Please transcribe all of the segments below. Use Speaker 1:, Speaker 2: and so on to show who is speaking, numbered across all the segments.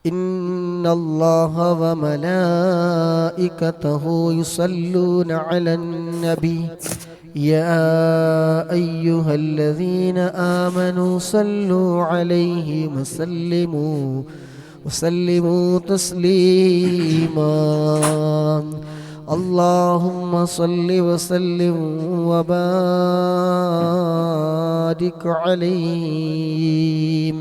Speaker 1: إن الله وملائكته يصلون على النبي يا أيها الذين آمنوا صلوا عليه وسلموا تسليما اللهم صل وسلم وبارك عليه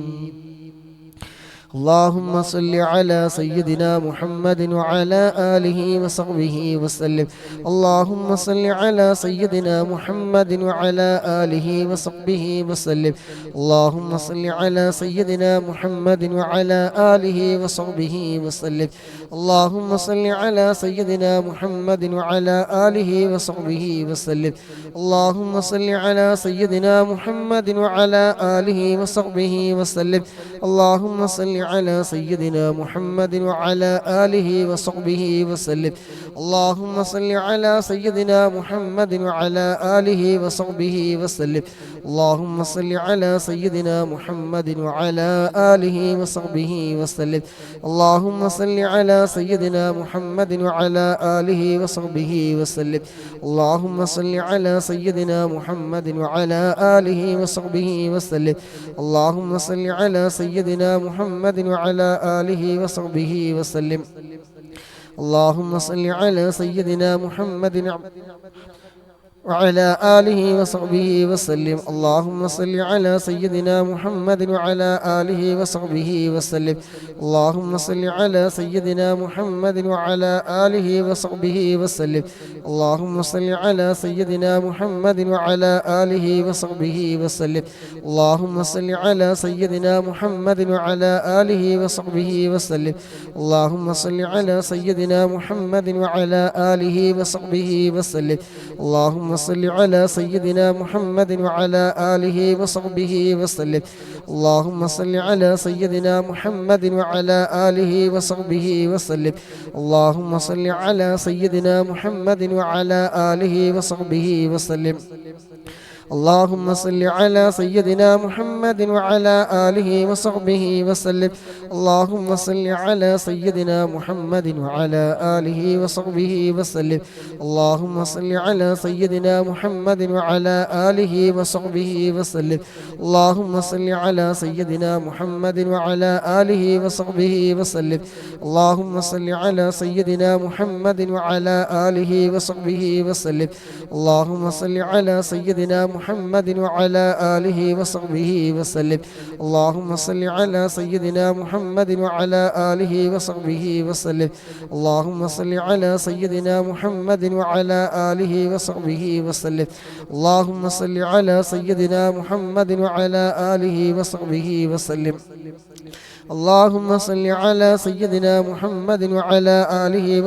Speaker 1: اللهم صل على سيدنا محمد وعلى آله وصحبه وسلم اللهم صل على سيدنا محمد وعلى آله وصحبه وسلم اللهم صل على سيدنا محمد وعلى آله وصحبه وسلم اللهم صل على سيدنا محمد وعلى آله وصحبه وسلم اللهم صل على سيدنا محمد وعلى آله وصحبه وسلم اللهم صل على سيدنا محمد وعلى آله وصحبه وسلم اللهم صل على سيدنا محمد وعلى آله وصحبه وسلم اللهم صل على سيدنا محمد وعلى آله وصحبه وسلم اللهم صل على سيدنا محمد وعلى آله وصحبه وسلم اللهم صل على سيدنا محمد وعلى آله وصحبه وسلم اللهم صل على سيدنا محمد وعلى آله وصحبه وسلم اللهم صل على سيدنا محمد وعلى آله وصحبه وسلم اللهم صل على سيدنا محمد وعلى آله وصحبه وسلم اللهم صل على سيدنا محمد وعلى آله وصحبه وسلم اللهم صل على سيدنا محمد وعلى آله وصحبه وسلم اللهم صل على سيدنا محمد وعلى آله وصحبه وسلم اللهم صل على سيدنا محمد وعلى آله وصحبه وسلم اللهم صل على سيدنا محمد وعلى آله وصحبه وسلم اللهم صل على سيدنا محمد وعلى آله وصحبه وسلم اللهم صل على سيدنا محمد وعلى آله وصحبه وسلم اللهم صل على سيدنا محمد وعلى آله وصحبه وسلم اللهم صل على سيدنا محمد وعلى آله وصحبه وسلم اللهم صل على سيدنا محمد وعلى آله وصحبه وسلم اللهم صل على سيدنا محمد وعلى آله وصحبه وسلم اللهم صل على سيدنا محمد وعلى آله وصحبه وسلم اللهم صل على سيدنا محمد وعلى آله وصحبه وسلم اللهم صل على سيدنا محمد وعلى آله وصحبه وسلم اللهم صل على سيدنا محمد وعلى آله وصحبه وسلم اللهم صل على سيدنا محمد وعلى آله وصحبه وسلم اللهم صل على سيدنا محمد وعلى آله وصحبه وسلم اللهم صل على سيدنا محمد وعلى آله وصحبه وسلم اللهم صل على سيدنا محمد وعلى آله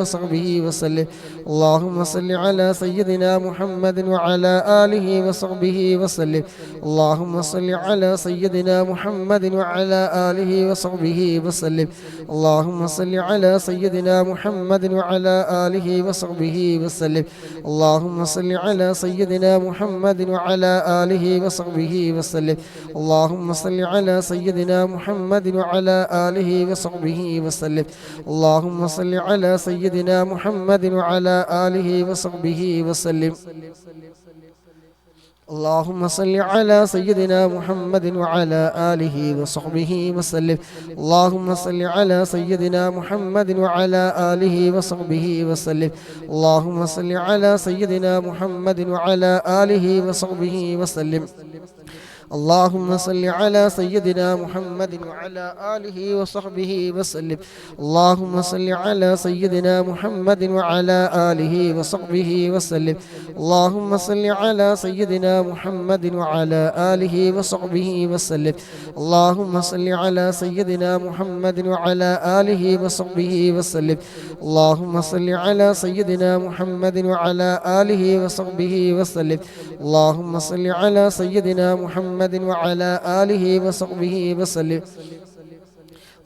Speaker 1: وصحبه وسلم اللهم صل على سيدنا محمد وعلى آله وصحبه وسلم اللهم صل على سيدنا محمد وعلى آله وصحبه وسلم اللهم صل على سيدنا محمد وعلى آله وصحبه وسلم اللهم صل على سيدنا محمد وعلى آله وصحبه وسلم اللهم صل على سيدنا محمد وعلى آله وصحبه وسلم اللهم صل على سيدنا محمد وعلى آله وصحبه وسلم اللهم صل على سيدنا محمد وعلى آله وصحبه وسلم اللهم صل على سيدنا محمد وعلى آله وصحبه وسلم اللهم صل على سيدنا محمد وعلى آله وصحبه وسلم اللهم صل على سيدنا محمد وعلى آله وصحبه وسلم اللهم صل على سيدنا محمد وعلى آله وصحبه وسلم اللهم صل على سيدنا محمد وعلى آله وصحبه وسلم اللهم صل على سيدنا محمد وعلى آله وصحبه وسلم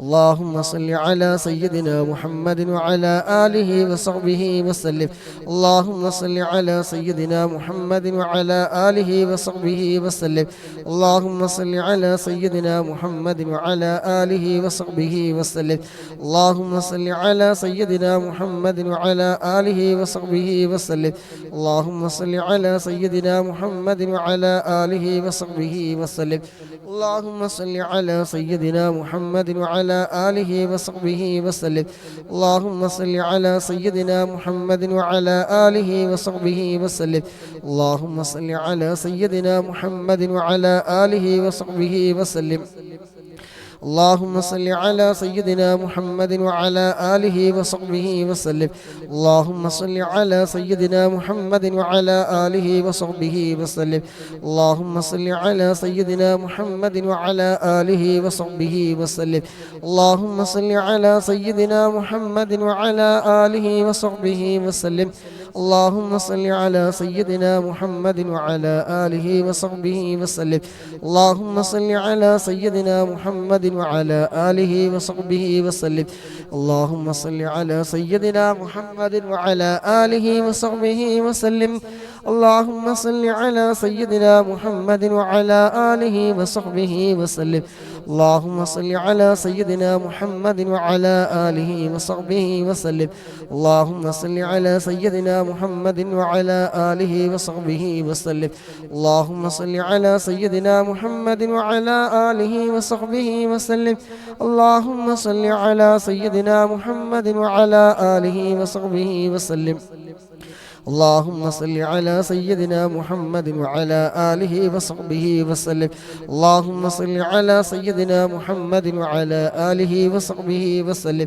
Speaker 1: اللهم صل على سيدنا محمد وعلى آله وصحبه وسلم. اللهم صل على سيدنا محمد وعلى آله وصحبه وسلم. اللهم صل على سيدنا محمد وعلى آله وصحبه وسلم. اللهم صل على سيدنا محمد وعلى آله وصحبه وسلم. اللهم صل على سيدنا محمد وعلى آله وصحبه وسلم. اللهم صل على سيدنا محمد وعلى آله وصحبه وسلم. اللهم صل على سيدنا محمد وعلى آله وصحبه وسلم. اللهم صل على سيدنا محمد وعلى آله وصحبه وسلم. اللهم صل على سيدنا محمد وعلى آله وصحبه وسلم. اللهم صل على سيدنا محمد وعلى آله وصحبه وسلم. اللهم صل على سيدنا محمد وعلى آله وصحبه وسلم. اللهم صل على سيدنا محمد وعلى آله وصحبه وسلم. اللهم صل على سيدنا محمد وعلى آله وصحبه وسلم. اللهم صل على سيدنا محمد وعلى آله وصحبه وسلم. اللهم صل على سيدنا محمد وعلى آله وصحبه وسلم. اللهم صل على سيدنا محمد وعلى آله وصحبه وسلم. اللهم صل على سيدنا محمد وعلى آله وصحبه وسلم. اللهم صل على سيدنا محمد وعلى آله وصحبه وسلم. اللهم صل على سيدنا محمد وعلى آله وصحبه وسلم. اللهم صل على سيدنا محمد وعلى آله وصحبه وسلم. اللهم صل على سيدنا محمد وعلى آله وصحبه وسلم. اللهم صل على سيدنا محمد وعلى آله وصحبه وسلم. اللهم صل على سيدنا محمد وعلى آله وصحبه وسلم.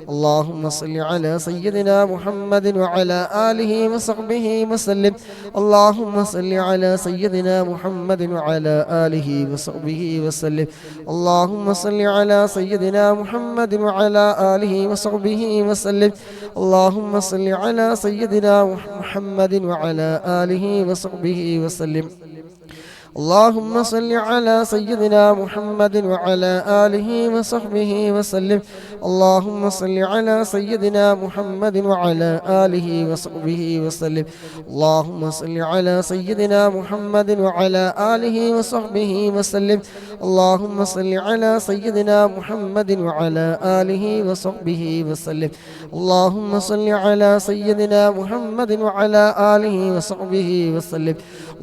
Speaker 1: اللهم صل على سيدنا محمد وعلى آله وصحبه وسلم. اللهم صل على سيدنا محمد وعلى آله وصحبه وسلم. اللهم صل على سيدنا محمد وعلى آله وصحبه وسلم. اللهم صل على سيدنا محمد وعلى آله وصحبه وسلم. اللهم صل على سيدنا محمد وعلى آله وصحبه وسلم. اللهم صل على سيدنا محمد وعلى آله وصحبه وسلم. اللهم صل على سيدنا محمد وعلى آله وصحبه وسلم. اللهم صل على سيدنا محمد وعلى آله وصحبه وسلم. اللهم صل على سيدنا محمد وعلى آله وصحبه وسلم.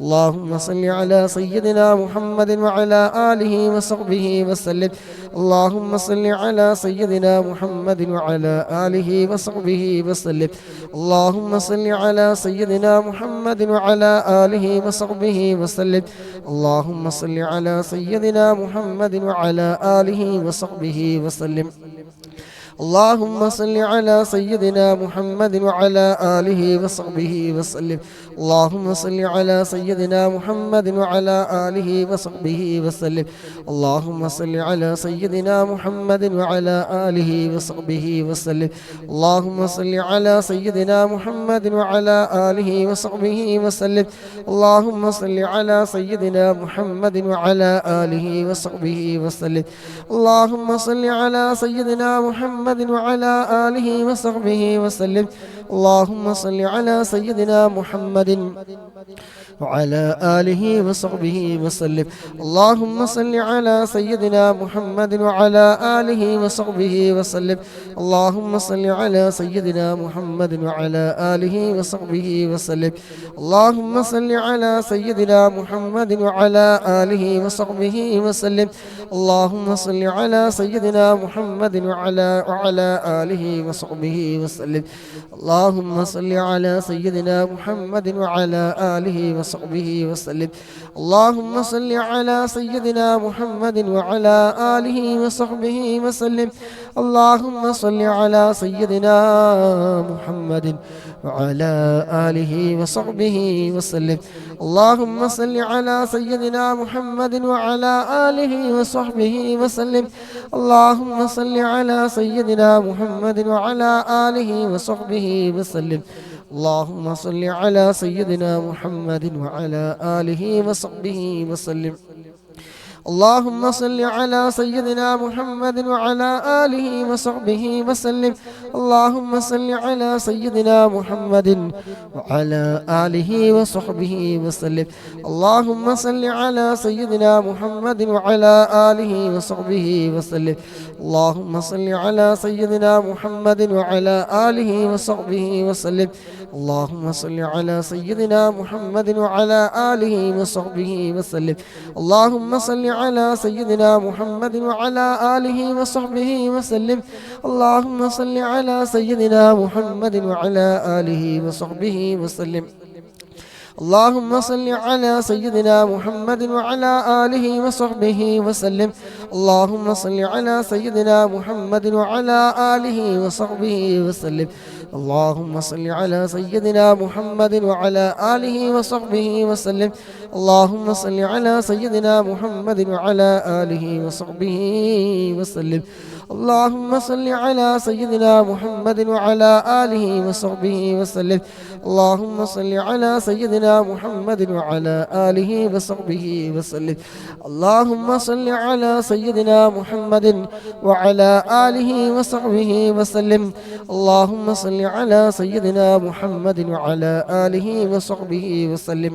Speaker 1: اللهم صل على سيدنا محمد وعلى آله وصحبه وسلم. اللهم صل على سيدنا محمد وعلى آله وصحبه وسلم. اللهم صل على سيدنا محمد وعلى آله وصحبه وسلم. اللهم صل على سيدنا محمد وعلى آله وصحبه وسلم. اللهم صل على سيدنا محمد وعلى آله وصحبه وسلم. اللهم صل على سيدنا محمد وعلى آله وصحبه وسلم. اللهم صل على سيدنا محمد وعلى آله وصحبه وسلم. اللهم صل على سيدنا محمد وعلى آله وصحبه وسلم. اللهم صل على سيدنا محمد وعلى آله وصحبه وسلم. اللهم صل على سيدنا محمد وعلى آله وصحبه وسلم. اللهم صل على سيدنا محمد وعلى آله وصحبه وسلم. اللهم صل على سيدنا محمد وعلى آله وصحبه وسلم. اللهم صل على سيدنا محمد وعلى آله وصحبه وسلم. اللهم صل على سيدنا محمد وعلى آله وصحبه وسلم. اللهم صل على سيدنا محمد وعلى آله وصحبه وسلم. اللهم صل على سيدنا محمد وعلى آله وصحبه وسلم. اللهم صل على سيدنا محمد وعلى آله وصحبه وسلم. اللهم صل على سيدنا محمد وعلى آله وصحبه وسلم. اللهم صل على سيدنا محمد وعلى آله وصحبه وسلم. اللهم صل على سيدنا محمد وعلى آله وصحبه وسلم. اللهم صل على سيدنا محمد وعلى آله وصحبه وسلم. اللهم صل على سيدنا محمد وعلى آله وصحبه وسلم. اللهم صل على سيدنا محمد وعلى آله وصحبه وسلم. اللهم صل على سيدنا محمد وعلى آله وصحبه وسلم. اللهم صل على سيدنا محمد وعلى آله وصحبه وسلم. اللهم صل على سيدنا محمد وعلى آله وصحبه وسلم. اللهم صل على سيدنا محمد وعلى آله وصحبه وسلم. اللهم صل على سيدنا محمد وعلى آله وصحبه وسلم. اللهم صل على سيدنا محمد وعلى آله وصحبه وسلم. اللهم صل على سيدنا محمد وعلى آله وصحبه وسلم. اللهم صل على سيدنا محمد وعلى آله وصحبه وسلم. اللهم صل على سيدنا محمد وعلى آله وصحبه وسلم. اللهم صل على سيدنا محمد وعلى آله وصحبه وسلم. اللهم صل على سيدنا محمد وعلى آله وصحبه وسلم. اللهم صل على سيدنا محمد وعلى آله وصحبه وسلم.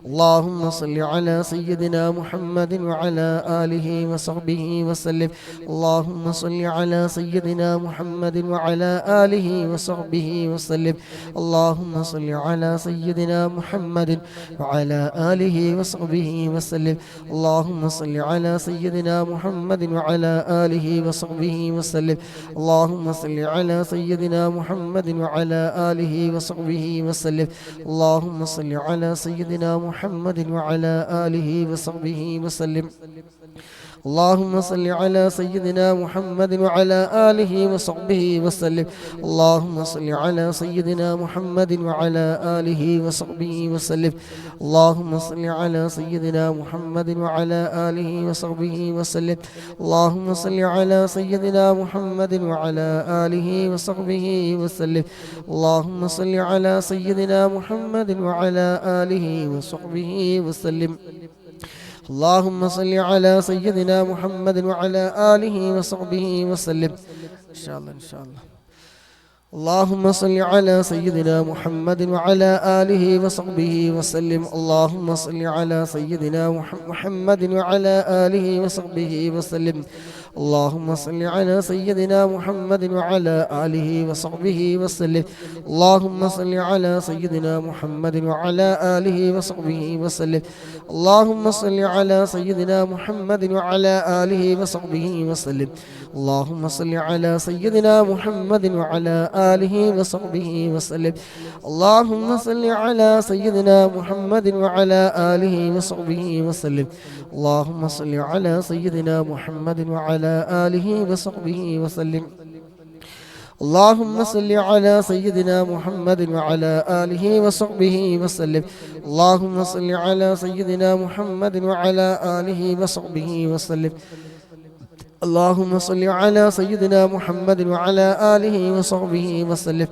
Speaker 1: اللهم صل على سيدنا محمد وعلى آله وصحبه وسلم. اللهم صل على سيدنا محمد وعلى آله وصحبه وسلم. اللهم صل على سيدنا محمد وعلى آله وصحبه وسلم. اللهم صل على سيدنا محمد وعلى آله وصحبه وسلم. اللهم صل على سيدنا محمد وعلى آله وصحبه وسلم. اللهم صل على سيدنا محمد وعلى آله وصحبه وسلم. اللهم صل على سيدنا محمد وعلى آله وصحبه وسلم. اللهم صل على سيدنا محمد وعلى آله وصحبه وسلم. اللهم صل على سيدنا محمد وعلى آله وصحبه وسلم. اللهم صل على سيدنا محمد وعلى آله وصحبه وسلم. اللهم صل على سيدنا محمد وعلى آله وصحبه وسلم. اللهم صل على سيدنا محمد وعلى آله وصحبه وسلم. إن شاء الله إن شاء الله. اللهم صل على سيدنا محمد وعلى آله وصحبه وسلم. اللهم صل على سيدنا محمد وعلى آله وصحبه وسلم. اللهم صل على سيدنا محمد وعلى آله وصحبه وسلم. اللهم صل على سيدنا محمد وعلى آله وصحبه وسلم. اللهم صل على سيدنا محمد وعلى آله وصحبه وسلم. اللهم صل على سيدنا محمد وعلى آله وصحبه وسلم. اللهم صل على سيدنا محمد وعلى آله وصحبه وسلم. اللهم صل على سيدنا محمد وعلى آله وصحبه وسلم. اللهم صل على سيدنا محمد وعلى آله وصحبه وسلم. اللهم صل على سيدنا محمد وعلى آله وصحبه وسلم. اللهم صل على سيدنا محمد وعلى آله وصحبه وسلم. اللهم صل على سيدنا محمد وعلى آله وصحبه وسلم.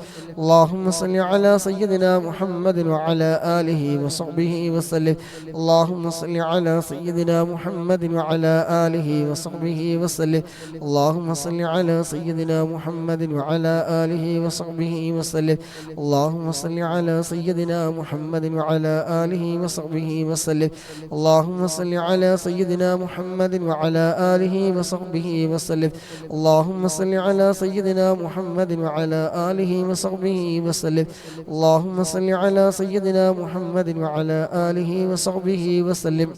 Speaker 1: اللهم صل على سيدنا محمد وعلى آله وصحبه وسلم. اللهم صل على سيدنا محمد وعلى آله وصحبه وسلم. اللهم صل على سيدنا محمد وعلى آله وصحبه وسلم. اللهم صل على سيدنا محمد وعلى آله وصحبه وسلم. اللهم صل على سيدنا محمد وعلى آله وصحبه وسلم. اللهم صل على سيدنا محمد وعلى آله وصحبه وسلم.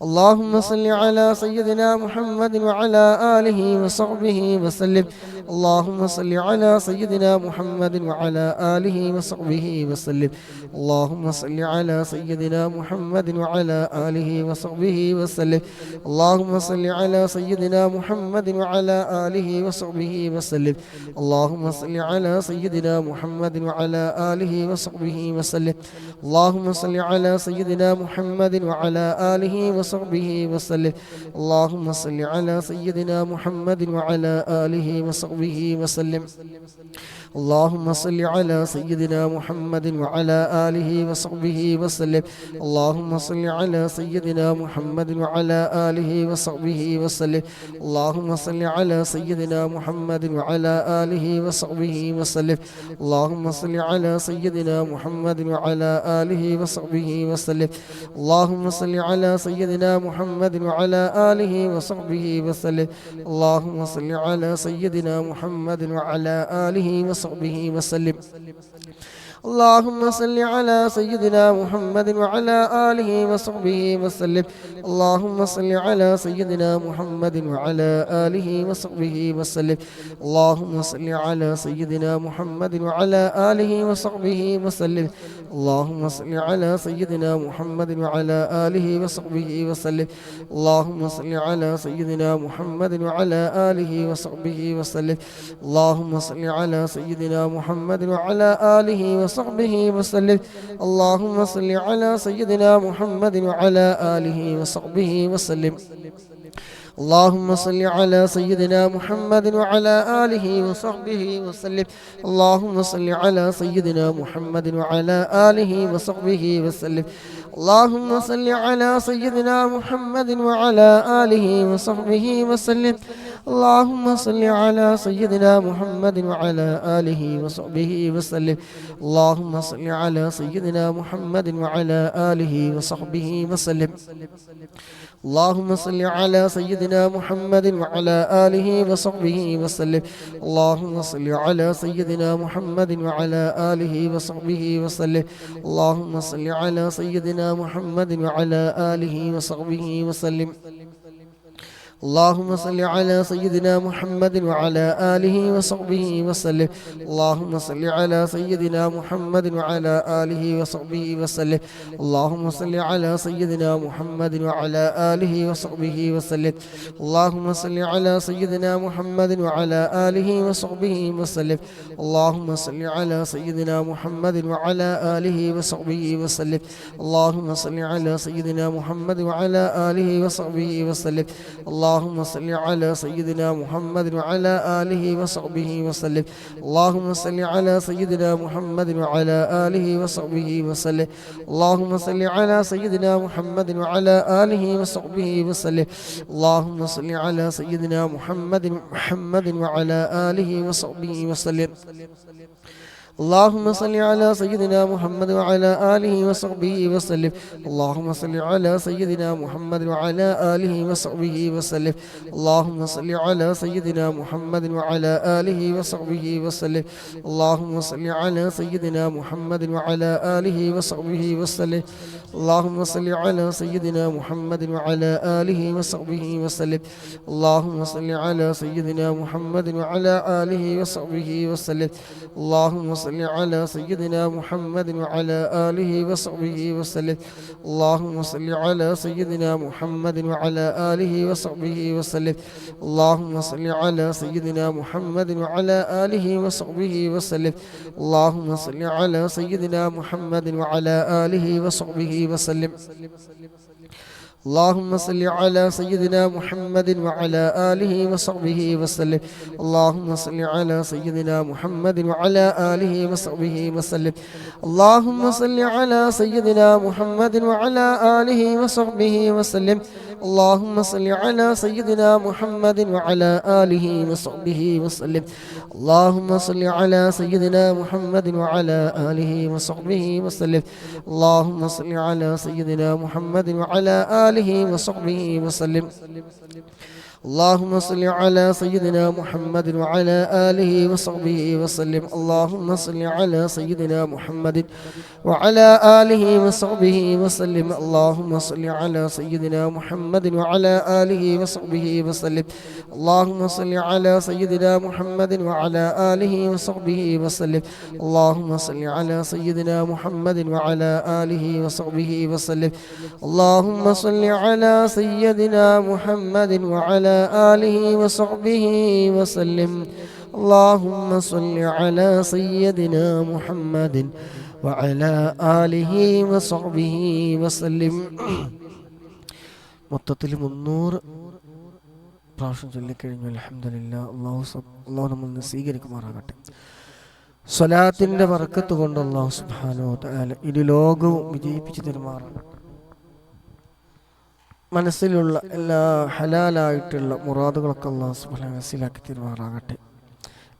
Speaker 1: اللهم صل على سيدنا محمد وعلى آله وصحبه وسلم. اللهم صل على سيدنا محمد وعلى آله وصحبه وسلم. اللهم صل على سيدنا محمد وعلى آله وصحبه وسلم. اللهم صل على سيدنا محمد وعلى آله وصحبه وسلم. اللهم صل على سيدنا محمد وعلى آله وصحبه وسلم. اللهم صل على سيدنا محمد وعلى آله وصحبه وسلم. اللهم صل على سيدنا محمد وعلى آله وصحبه وصحبه وسلم. اللهم صل على سيدنا محمد وعلى آله وصحبه وسلم. اللهم صل على سيدنا محمد وعلى آله وصحبه وسلم. اللهم صل على سيدنا محمد وعلى آله وصحبه وسلم. اللهم صل على سيدنا محمد وعلى آله وصحبه وسلم. اللهم صل على سيدنا محمد وعلى آله وصحبه وسلم. اللهم صل على سيدنا محمد وعلى آله وصحبه وسلم. اللهم صل على سيدنا محمد وعلى آله وصحبه وسلم. اللهم صل على سيدنا محمد وعلى آله وصحبه وسلم. اللهم صل على سيدنا محمد وعلى آله وصحبه وسلم. اللهم صل على سيدنا محمد وعلى آله وصحبه وسلم. اللهم صل على سيدنا محمد وعلى آله وصحبه وسلم. اللهم صل على سيدنا محمد وعلى آله وصحبه وسلم. اللهم صل على سيدنا محمد وعلى آله وصحبه وسلم. اللهم صل على سيدنا محمد وعلى آله وصحبه وسلم. اللهم صل على سيدنا محمد وعلى آله وصحبه وسلم. اللهم صل على سيدنا محمد وعلى آله وصحبه وسلم. اللهم صل على سيدنا محمد وعلى آله وصحبه وسلم. اللهم صل على سيدنا محمد وعلى آله وصحبه وسلم. اللهم صل على سيدنا محمد وعلى آله وصحبه وسلم. اللهم صل على سيدنا محمد وعلى آله وصحبه وسلم. اللهم صل على سيدنا محمد وعلى آله وصحبه وسلم. اللهم صل على سيدنا محمد وعلى آله وصحبه وسلم. اللهم صل على سيدنا محمد وعلى آله وصحبه وسلم. اللهم صل على سيدنا محمد وعلى آله وصحبه وسلم. اللهم صل على سيدنا محمد وعلى آله وصحبه وسلم. اللهم صل على سيدنا محمد وعلى آله وصحبه وسلم. اللهم صل على سيدنا محمد وعلى آله وصحبه وسلم. اللهم صل على سيدنا محمد وعلى آله وصحبه وسلم. اللهم صل على سيدنا محمد وعلى آله وصحبه وسلم. اللهم صل على سيدنا محمد وعلى آله وصحبه وسلم. اللهم صل على سيدنا محمد وعلى آله وصحبه وسلم. اللهم صل على سيدنا محمد وعلى آله وصحبه وسلم. اللهم صل على سيدنا محمد وعلى آله وصحبه وسلم. اللهم صل على سيدنا محمد وعلى آله وصحبه وسلم. اللهم صل على سيدنا محمد وعلى آله وصحبه وسلم. اللهم صل على سيدنا محمد وعلى آله وصحبه وسلم. اللهم صل على سيدنا محمد وعلى آله وصحبه وسلم. اللهم صل على سيدنا محمد وعلى آله وصحبه وسلم. اللهم صل على سيدنا محمد وعلى آله وصحبه وسلم. اللهم صل على سيدنا محمد وعلى آله وصحبه وسلم. اللهم صل على سيدنا محمد وعلى آله وصحبه وسلم. اللهم صل على سيدنا محمد وعلى آله وصحبه وسلم. اللهم صل على سيدنا محمد وعلى آله وصحبه وسلم. اللهم صل على سيدنا محمد وعلى آله وصحبه وسلم. اللهم صل على سيدنا محمد وعلى آله وصحبه وسلم. اللهم صل على سيدنا محمد وعلى آله وصحبه وسلم. اللهم صل على سيدنا محمد وعلى آله وصحبه وسلم. اللهم صل على سيدنا محمد وعلى آله وصحبه وسلم. اللهم صل على سيدنا محمد وعلى آله وصحبه وسلم. اللهم صل على سيدنا محمد وعلى آله وصحبه وسلم. اللهم صل على سيدنا محمد وعلى آله وصحبه وسلم. اللهم صل على سيدنا محمد وعلى آله وصحبه وسلم. اللهم صل على سيدنا محمد وعلى آله وصحبه وسلم. اللهم صل على سيدنا محمد وعلى آله وصحبه وسلم. മൊത്തത്തിൽ 300 പ്രാവശ്യം ചൊല്ലിക്കഴിഞ്ഞു. അൽഹംദുലില്ലാഹ്. അല്ലാഹു നമ്മിൽ നിന്ന് സ്വീകരിക്കുമാറാകട്ടെ. സ്വലാത്തിൻ്റെ ബർക്കത്ത് കൊണ്ട് അല്ലാഹു സുബ്ഹാനഹു വ തആല ഇരു ലോകവും വിജയിപ്പിച്ചു തരുമാറാകട്ടെ. മനസ്സിലുള്ള എല്ലാ ഹലാലായിട്ടുള്ള മുറാദുകളൊക്കെ അല്ലാഹു സുബ്ഹാനഹു മനസ്സിലാക്കി തരുമാറാകട്ടെ.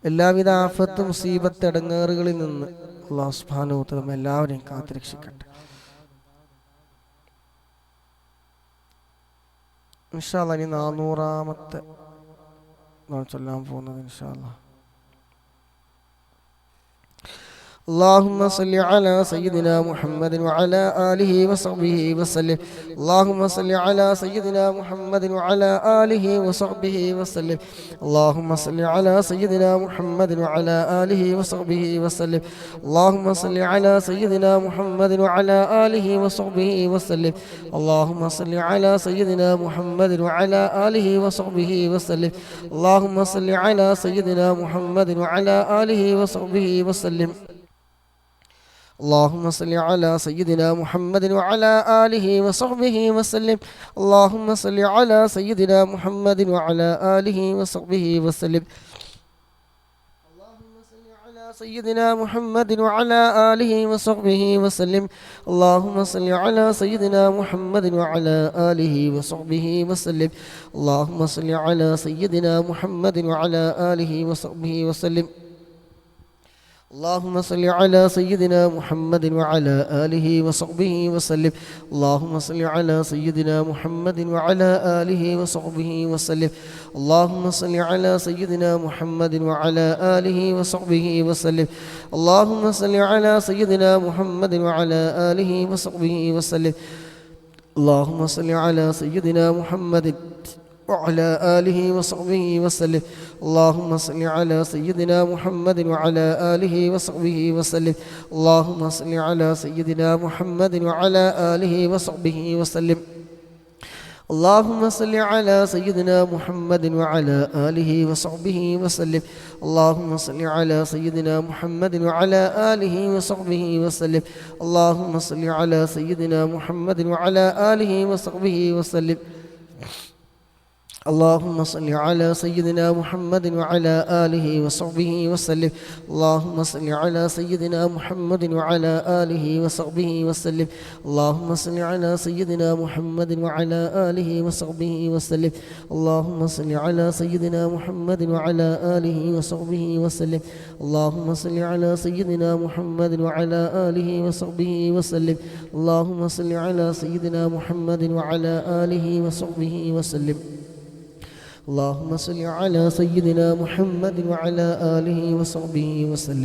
Speaker 1: എല്ലാവിധ ആഫത്ത് മുസീബത്ത് ഇടങ്ങേറുകളിൽ നിന്ന് അല്ലാഹു സുബ്ഹാനഹു വ തആല എല്ലാവരെയും കാത്തുരക്ഷിക്കട്ടെ. ഇൻഷാ അല്ലാഹ് ഇനി 400-ാമത്തെ ചൊല്ലാൻ പോകുന്നത് ഇൻഷാ അല്ലാഹ്. اللهم صل على سيدنا محمد وعلى آله وصحبه وسلم. اللهم صل على سيدنا محمد وعلى آله وصحبه وسلم. اللهم صل على سيدنا محمد وعلى آله وصحبه وسلم. اللهم صل على سيدنا محمد وعلى آله وصحبه وسلم. اللهم صل على سيدنا محمد وعلى آله وصحبه وسلم. اللهم صل على سيدنا محمد وعلى آله وصحبه وسلم. اللهم صل على سيدنا محمد وعلى آله وصحبه وسلم. اللهم صل على سيدنا محمد وعلى آله وصحبه وسلم. اللهم صل على سيدنا محمد وعلى آله وصحبه وسلم. اللهم صل على سيدنا محمد وعلى آله وصحبه وسلم. اللهم صل على سيدنا محمد وعلى آله وصحبه وسلم. اللهم صل على سيدنا محمد وعلى آله وصحبه وسلم. اللهم صل على سيدنا محمد وعلى آله وصحبه وسلم. اللهم صل على سيدنا محمد وعلى آله وصحبه وسلم. اللهم صل على سيدنا محمد وعلى آله وصحبه وسلم. اللهم صل على سيدنا محمد وعلى آله وصحبه وسلم. اللهم صل على سيدنا محمد وعلى آله وصحبه وسلم. اللهم صل على سيدنا محمد وعلى آله وصحبه وسلم. اللهم صل على سيدنا محمد وعلى آله وصحبه وسلم. اللهم صل على سيدنا محمد وعلى آله وصحبه وسلم. اللهم صل على سيدنا محمد وعلى آله وصحبه وسلم. اللهم صل على سيدنا محمد وعلى آله وصحبه وسلم. اللهم صل على سيدنا محمد وعلى آله وصحبه وسلم. اللهم صل على سيدنا محمد وعلى آله وصحبه وسلم. اللهم صل على سيدنا محمد وعلى آله وصحبه وسلم. اللهم صل على سيدنا محمد وعلى آله وصحبه وسلم. اللهم صل على سيدنا محمد وعلى آله وصحبه وسلم. اللهم صل على سيدنا محمد وعلى آله وصحبه وسلم. اللهم صل على سيدنا محمد وعلى آله وصحبه وسلم.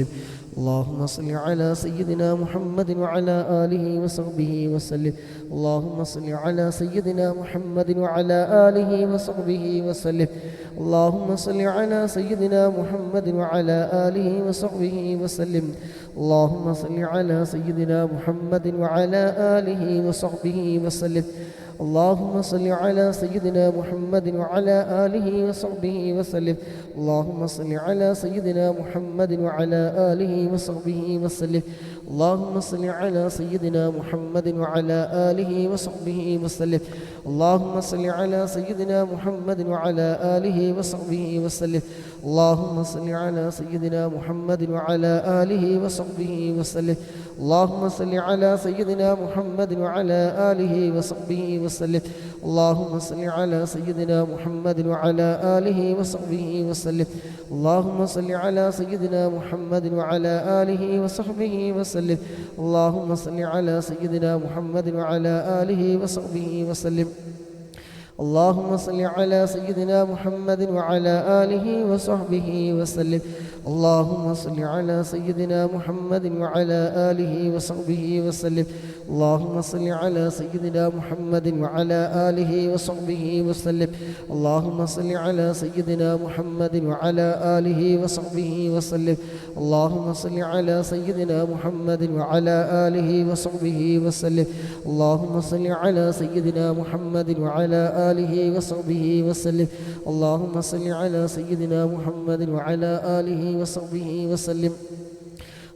Speaker 1: اللهم صل على سيدنا محمد وعلى آله وصحبه وسلم. اللهم صل على سيدنا محمد وعلى آله وصحبه وسلم. اللهم صل على سيدنا محمد وعلى آله وصحبه وسلم. اللهم صل على سيدنا محمد وعلى آله وصحبه وسلم. اللهم صل على سيدنا محمد وعلى آله وصحبه وسلم. اللهم صل على سيدنا محمد وعلى آله وصحبه وسلم. اللهم صل على سيدنا محمد وعلى آله وصحبه وسلم. اللهم صل على سيدنا محمد وعلى آله وصحبه وسلم. اللهم صل على سيدنا محمد وعلى آله وصحبه وسلم. اللهم صل على سيدنا محمد وعلى آله وصحبه وسلم. اللهم صل على سيدنا محمد وعلى آله وصحبه وسلم. اللهم صل على سيدنا محمد وعلى آله وصحبه وسلم. اللهم صل على سيدنا محمد وعلى آله وصحبه وسلم. اللهم صل على سيدنا محمد وعلى آله وصحبه وسلم. اللهم صل على سيدنا محمد وعلى آله وصحبه وسلم. اللهم صل على سيدنا محمد وعلى آله وصحبه وسلم. اللهم صل على سيدنا محمد وعلى آله وصحبه وسلم. اللهم صل على سيدنا محمد وعلى آله وصحبه وسلم. اللهم صل على سيدنا محمد وعلى آله وصحبه وسلم.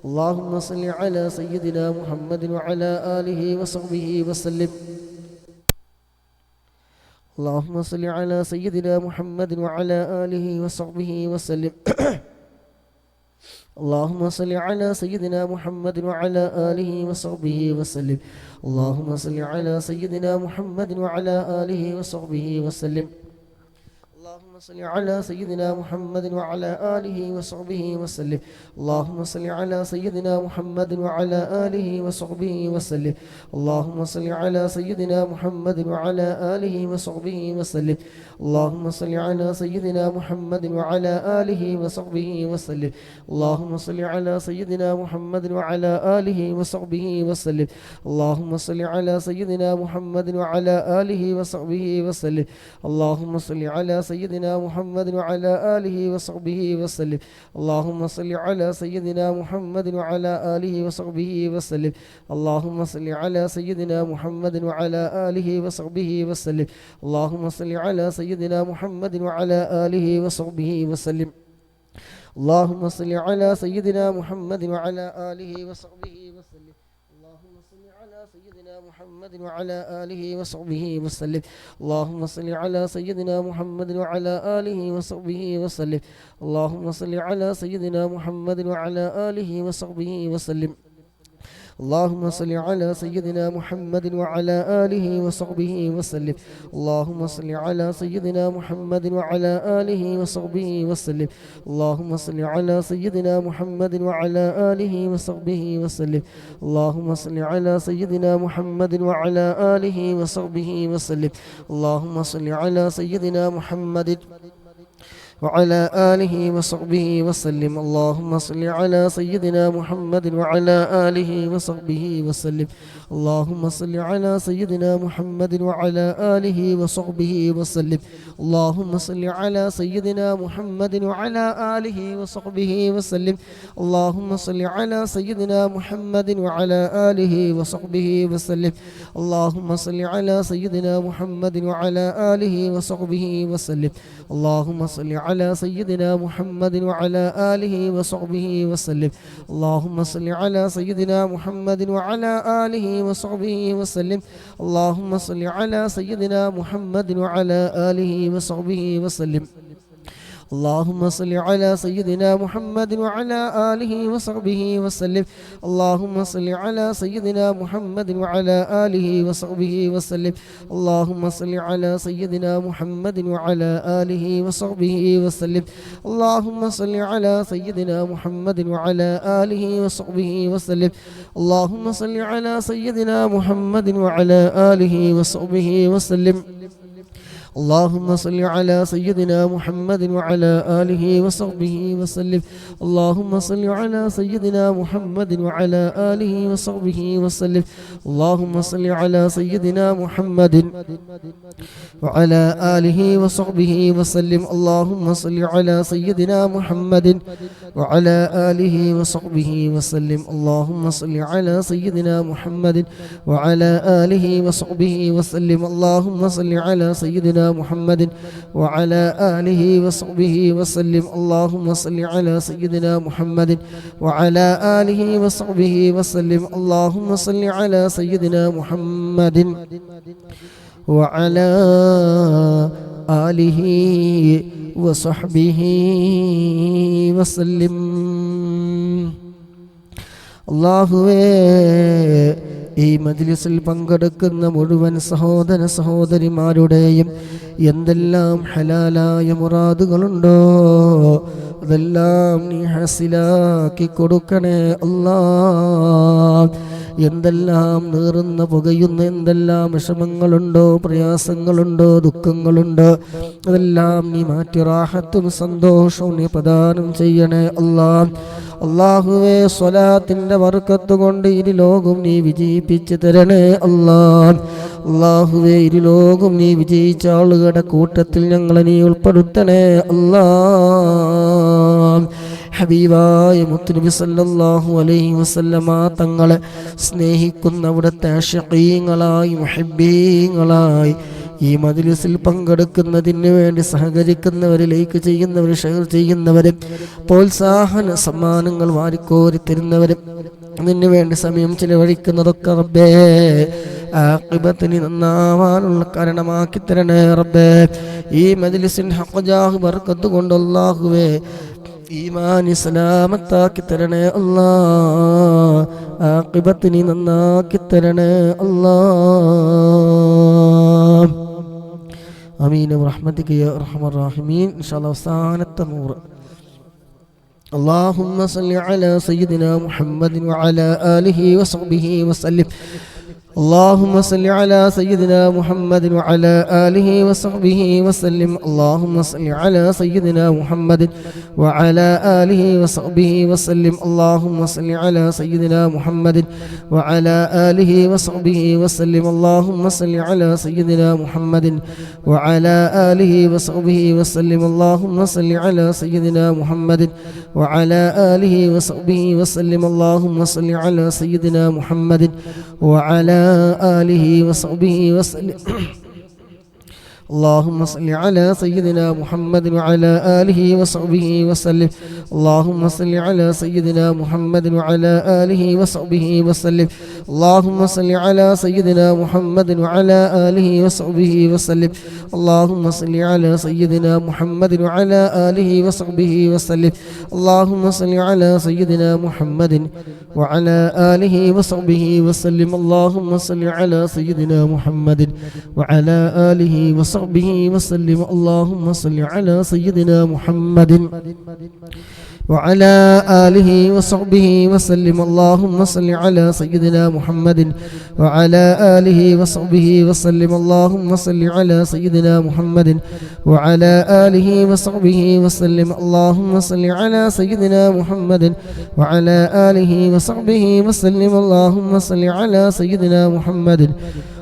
Speaker 1: اللهم صل على سيدنا محمد وعلى آله وصحبه وسلم. اللهم صل على سيدنا محمد وعلى آله وصحبه وسلم اللهم صل على سيدنا محمد وعلى آله وصحبه وسلم اللهم صل على سيدنا محمد وعلى آله وصحبه وسلم اللهم صل على سيدنا محمد وعلى آله وصحبه وسلم اللهم صل على سيدنا محمد وعلى آله وصحبه وسلم اللهم صل على سيدنا محمد وعلى آله وصحبه وسلم اللهم صل على سيدنا محمد وعلى آله وصحبه وسلم اللهم صل على سيدنا محمد وعلى آله وصحبه وسلم اللهم صل على سيدنا محمد وعلى آله وصحبه وسلم اللهم صل على سيدنا محمد وعلى آله وصحبه وسلم اللهم صل على سيدنا محمد وعلى آله وصحبه وسلم اللهم صل على سيدنا محمد وعلى آله وصحبه وسلم اللهم صل على سيدنا محمد وعلى آله وصحبه وسلم اللهم صل على سيدنا محمد وعلى آله وصحبه وسلم اللهم صل على سيدنا محمد وعلى آله وصحبه وسلم اللهم صل على سيدنا محمد وعلى آله وصحبه وسلم اللهم صل على سيدنا محمد وعلى آله وصحبه وسلم اللهم صل على سيدنا محمد وعلى آله وصحبه وسلم اللهم صل على سيدنا محمد وعلى آله وصحبه وسلم اللهم صل على سيدنا محمد وعلى آله وصحبه وسلم اللهم صل على سيدنا محمد وعلى آله وصحبه وسلم اللهم صل على سيدنا محمد وعلى آله وصحبه وسلم اللهم صل على سيدنا محمد وعلى آله وصحبه وسلم اللهم صل على سيدنا محمد وعلى آله وصحبه وسلم اللهم صل على سيدنا محمد وعلى آله وصحبه وسلم اللهم صل على سيدنا محمد وعلى آله وصحبه وسلم اللهم صل على سيدنا محمد وعلى آله وصحبه وسلم اللهم صل على سيدنا محمد وعلى آله وصحبه وسلم اللهم صل على سيدنا محمد وعلى آله وصحبه وسلم اللهم صل على سيدنا محمد وعلى آله وصحبه وسلم اللهم صل على سيدنا محمد وعلى آله وصحبه وسلم اللهم صل على سيدنا محمد وعلى آله وصحبه وسلم اللهم صل على سيدنا محمد وعلى آله وصحبه وسلم اللهم صل على سيدنا محمد وعلى آله وصحبه وسلم اللهم صل على سيدنا محمد وعلى آله وصحبه وسلم اللهم صل على سيدنا محمد وعلى آله وصحبه وسلم اللهم صل على سيدنا محمد وعلى آله وصحبه وسلم اللهم صل على سيدنا محمد وعلى آله وصحبه وسلم اللهم صل على سيدنا محمد وعلى آله وصحبه وسلم اللهم صل على سيدنا محمد وعلى آله وصحبه وسلم اللهم صل على سيدنا محمد وعلى آله وصحبه وسلم اللهم صل على سيدنا محمد وعلى آله وصحبه وسلم اللهم صل على سيدنا محمد وعلى آله وصحبه وسلم അല്ലാഹുവേ ഈ മജ്ലിസിൽ പങ്കെടുക്കുന്ന മുഴുവൻ സഹോദര സഹോദരിമാരുടെയും എന്തെല്ലാം ഹലാലായ മുറാദുകളുണ്ടോ അതെല്ലാം നീ ഹസിലാക്കി കൊടുക്കണേ അല്ലാഹ്. എന്തെല്ലാം നീറുന്ന പുകയുന്ന എന്തെല്ലാം വിഷമങ്ങളുണ്ടോ പ്രയാസങ്ങളുണ്ടോ ദുഃഖങ്ങളുണ്ടോ അതെല്ലാം നീ മാറ്റി റാഹത്തും സന്തോഷവും നീ പ്രദാനം ചെയ്യണേ അല്ലാഹ്. അല്ലാഹുവേ സ്വലാത്തിന്റെ ബർക്കത്ത് കൊണ്ട് ഇരു ലോകം നീ വിജയിപ്പിച്ച് തരണേ അല്ലാഹ്. അല്ലാഹുവേ ഇരു ലോകം നീ വിജയിച്ച ആളുകളുടെ കൂട്ടത്തിൽ ഞങ്ങളെ നീ ഉൾപ്പെടുത്തണേ അല്ലാഹ്. ഹബീബായ മുത്തുനബി സല്ലല്ലാഹു അലൈഹി വസല്ലമ തങ്ങളെ സ്നേഹിക്കുന്ന അവിടുത്തെ ആശിഖീങ്ങളായി മുഹബ്ബീങ്ങളായി ഈ മജ്ലിസിൽ പങ്കെടുക്കുന്നതിന് വേണ്ടി സഹകരിക്കുന്നവർ, ലൈക്ക് ചെയ്യുന്നവർ, ഷെയർ ചെയ്യുന്നവർ, പ്രോത്സാഹന സമ്മാനങ്ങൾ വാരിക്കോരി തരുന്നവർ, നിന്നു വേണ്ടി സമയം ചിലവഴിക്കുന്നതൊക്കെ റബ്ബേ ആഖിബത്തിന് നന്നാവാനുള്ള കാരണമാക്കി തരണേ റബ്ബേ. ഈ മജ്ലിസിൻ ഹഖ് ജാഹ് ബർക്കത്ത് കൊണ്ട് അല്ലാഹുവേ ഈമാനി സലാമത്താക്കി തരണേ അല്ലാ. ആഖിബത്തിന് നന്നാക്കി തരണേ അല്ലാ. ആമീൻ ബിറഹ്മതിക യാ അർഹമർ റഹീമീൻ. ഇൻഷാ അല്ലാഹ് അവസാനത്തെ 100. اللهم صل على سيدنا محمد وعلى آله وصحبه وسلم. اللهم صل على سيدنا محمد وعلى آله وصحبه وسلم. اللهم صل على سيدنا محمد وعلى آله وصحبه وسلم. اللهم صل على سيدنا محمد وعلى آله وصحبه وسلم. اللهم صل على سيدنا محمد وعلى آله وصحبه وسلم. اللهم صل على سيدنا محمد وعلى آله وصحبه وسلم. اللهم صل على سيدنا محمد وعلى آله وصحبه وسلم. اللهم صل على سيدنا محمد وعلى آله وصحبه وسلم. اللهم صل على سيدنا محمد وعلى آله وصحبه وسلم. اللهم صل على سيدنا محمد وعلى آله وصحبه وسلم. اللهم صل على سيدنا محمد وعلى آله وصحبه وسلم. اللهم صل على سيدنا محمد وعلى آله وصحبه وسلم. اللهم صل على سيدنا محمد وعلى آله وصحبه وسلم. اللهم صل على سيدنا محمد وعلى آله وصحبه وسلم. اللهم صل على سيدنا محمد وعلى آله وصحبه وسلم. اللهم صل على سيدنا محمد وعلى آله وصحبه وسلم. اللهم صل على سيدنا محمد وعلى آله وصحبه وسلم. اللهم صل على سيدنا محمد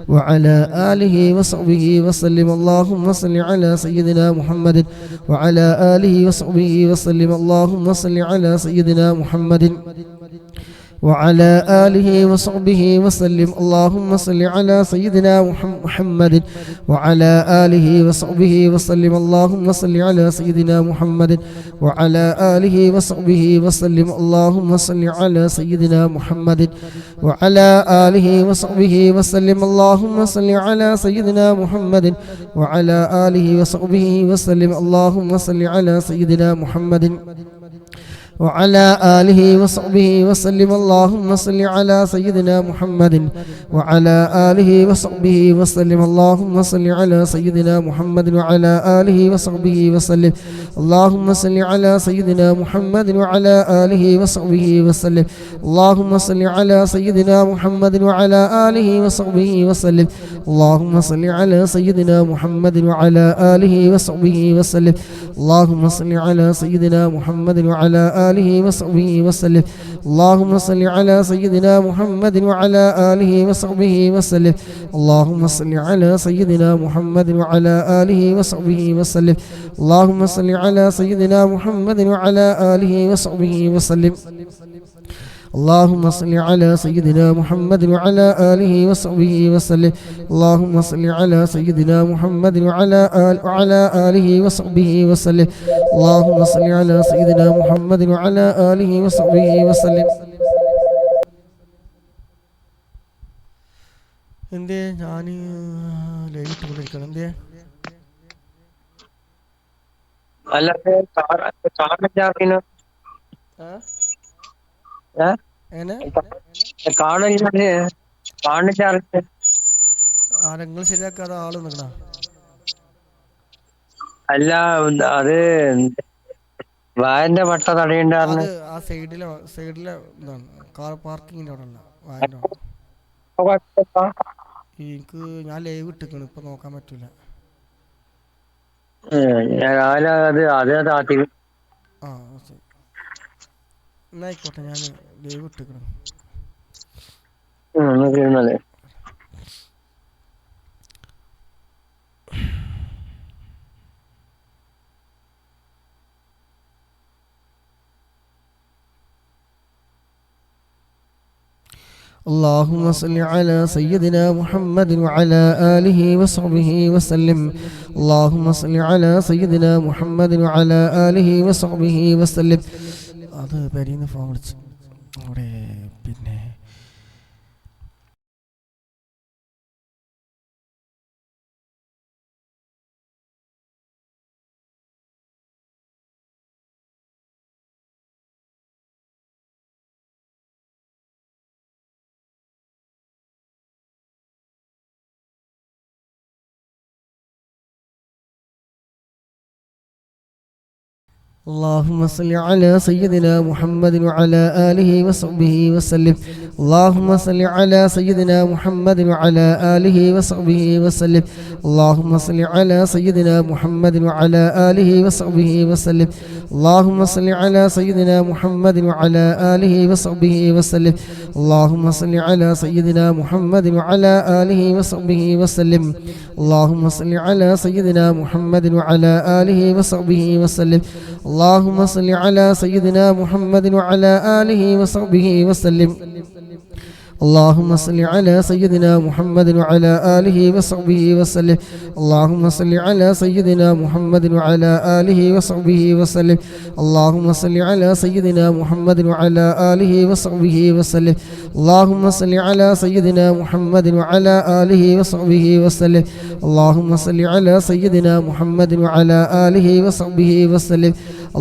Speaker 1: وعلى آله وصحبه وسلم. اللهم صل على سيدنا محمد وعلى آله وصحبه وسلم. اللهم صل على سيدنا محمد وعلى آله وصحبه وسلم. اللهم صل على سيدنا محمد وعلى آله وصحبه وسلم. اللهم صل على سيدنا محمد وعلى آله وصحبه وسلم. اللهم صل على سيدنا محمد وعلى آله وصحبه وسلم. اللهم صل على سيدنا محمد وعلى آله وصحبه وسلم. اللهم صل على سيدنا محمد وعلى آله وصحبه وسلم. اللهم صل على سيدنا محمد وعلى آله وصحبه وسلم. اللهم صل على سيدنا محمد وعلى آله وصحبه وسلم. اللهم صل على سيدنا محمد وعلى آله وصحبه وسلم. اللهم صل على سيدنا محمد وعلى آله وصحبه وسلم. اللهم صل على سيدنا محمد وعلى آله وصحبه وسلم. اللهم صل على سيدنا محمد وعلى آله وصحبه وسلم. اللهم صل على سيدنا محمد وعلى آله وصحبه وسلم. اللهم صل على سيدنا محمد وعلى آله وصحبه وسلم. اللهم صل على سيدنا محمد وعلى آله وصحبه وسلم. اللهم صل على سيدنا محمد وعلى آله وصحبه وسلم. اللهم صل على سيدنا محمد وعلى آله وصحبه وسلم. اللهم صل على سيدنا محمد وعلى آله وصحبه وسلم. എന്തേ ഞാൻ ലൈവിട്ടുകൊണ്ടിരിക്കണം എന്തേ
Speaker 2: അല്ല
Speaker 1: ആരെങ്കിലും ശരിയാക്കാതെ ആള് നിൽക്കണ
Speaker 2: അല്ല അത് വായന്റെ പട്ട തടയുണ്ടായിരുന്നു.
Speaker 1: ആ സൈഡിലെ ഇതാണ് കാർ പാർക്കിങ്ങിന്റെ അവിടെ അല്ല വായന്റെ എനിക്ക് ഞാൻ ലൈവ് ഇട്ടിരിക്കണം ഇപ്പൊ നോക്കാൻ പറ്റൂല. ആ ശരി എന്നായിക്കോട്ടെ ഞാൻ ലൈവ് ഇട്ടിരിക്കണം. اللهم صل على سيدنا محمد وعلى آله وصحبه وسلم. اللهم صل على سيدنا محمد وعلى آله وصحبه وسلم. هذا بارين فاورج അവിടെ പിന്നെ اللهم صل على سيدنا محمد وعلى آله وصحبه وسلم. اللهم صل على سيدنا محمد وعلى آله وصحبه وسلم. اللهم صل على سيدنا محمد وعلى آله وصحبه وسلم. اللهم صل على سيدنا محمد وعلى آله وصحبه وسلم. اللهم صل على سيدنا محمد وعلى آله وصحبه وسلم. اللهم صل على سيدنا محمد وعلى آله وصحبه وسلم. اللهم صل على سيدنا محمد وعلى آله وصحبه وسلم. اللهم صل على سيدنا محمد وعلى آله وصحبه وسلم. اللهم صل على سيدنا محمد وعلى آله وصحبه وسلم. اللهم صل على سيدنا محمد وعلى آله وصحبه وسلم. اللهم صل على سيدنا محمد وعلى آله وصحبه وسلم. اللهم صل على سيدنا محمد وعلى آله وصحبه وسلم.